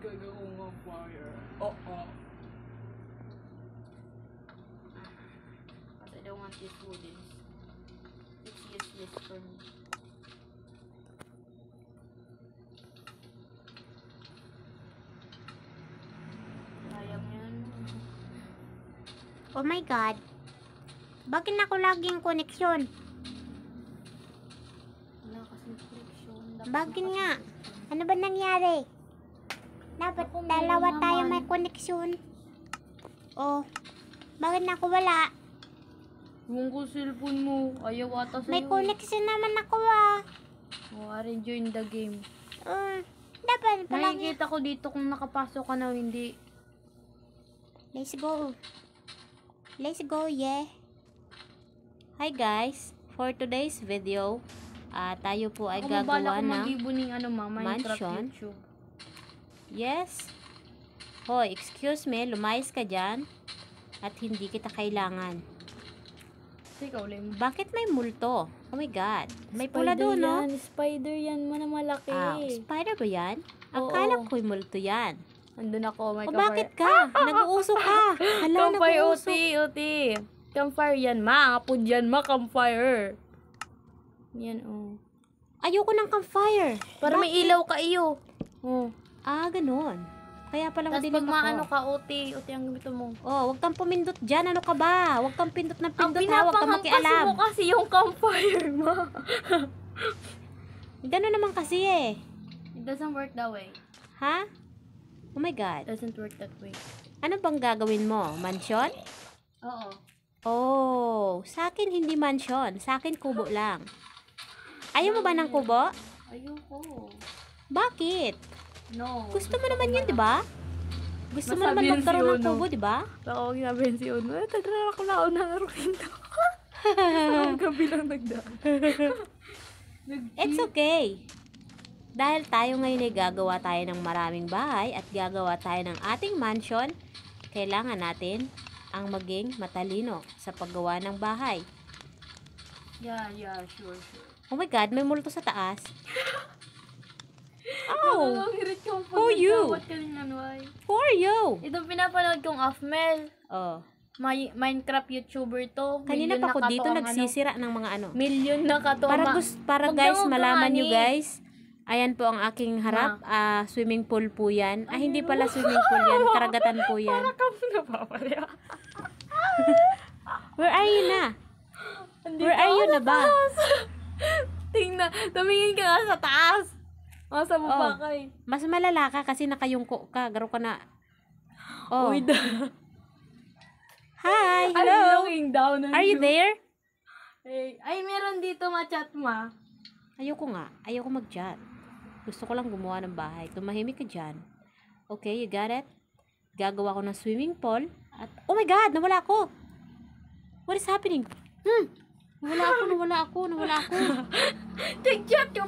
talaga akong campfire. Oo. Because I don't want this wooden. It's useless for me. Sayang yan. Oh my God. Bakit ako laging koneksyon? Wala kasing friction. Bakit nga? Ano ba nangyari? Dapat dalawa tayo may koneksyon. Oh, bakit na ako wala? Yung ko cellphone mo. Ayaw ata sa'yo. May koneksyon naman ako ah. Oh, arin join the game. Dapat pala. Nakikita ko dito kung nakapasok ka na o hindi. Let's go. Let's go, yeah. Hi guys, for today's video, tayo po ay gagawa ng mag-ibuning Minecraft mansion. YouTube. Yes. Hoy, excuse me, lumayas ka dyan. At hindi kita kailangan. Ikaw lang. Bakit may multo? Oh my God. May pula doon, no? Spider yan mo na malaki. Spider ba yan? Oo. Akala ko'y multo yan. Andun ako, may O bakit ka? Nag-uusok ka. Hala, Campfire, nag-uusok. uti. Campfire yan, ma. Apod yan, ma. Campfire. Yan, oh. Ayoko ng campfire. Para may ilaw ka iyo. Oh. Ganun. Kaya pala Tapos madilim pag ako. maano ka, uti ang gamito mo. Oh, wag kang pumindot dyan. Ano ka ba? Wag kang pindot na Ang pindot ha. Wag kang pinapahampas makialam. mo kasi yung campfire, ma. Ganun naman kasi eh. It doesn't work that way. Ha? Oh my God. It doesn't work that way. Ano bang gagawin mo? Mansion? Oo. Oh, sa akin hindi mansion. Sa akin kubo lang. Ayaw mo ba ng kubo? Ayoko. Bakit? No. Gusto mo naman yun, di ba? Gusto mo naman Masabi magkaroon yun ng si Uno. kubo, di ba? Baka huwag namin si Uno. Tagal ako na ng rukin to. Ang gabi lang nagdaan. It's okay. Dahil tayo ngayon ay gagawa tayo ng maraming bahay at gagawa tayo ng ating mansion, kailangan natin ang maging matalino sa paggawa ng bahay. Yeah, sure. Oh my God, may multo sa taas. Oh, Nakakirit kong Who you? pagkakawat ka rin nanway. who are you? Itong pinapanood kong Afmel. Oh, Minecraft YouTuber to. kanina Million pa ako na dito kato ang nagsisira ng mga ano. Million na kato. Para guys, malaman nyo guys, ayan po ang aking harap. Swimming pool po yan. Hindi pala swimming pool yan. Karagatan po yan. Kamu na papalya. Where are you na? Where are you na ba? Tingnan, tumingin ka nga sa taas. Sa baba ka eh. Mas malala ka kasi nakayungko ka. Garo ka na. Oh. Uy, Hi, I'm hello. looking down on Are you there? Ay, meron dito ma-chat ma. Ayoko nga. Ayoko mag-chat. Gusto ko lang gumawa ng bahay. Tumahimik ka dyan. Okay, you got it? Gagawa ko ng swimming pool. At, oh my God, nawala ako. What is happening? Nawala ako. Check-check yung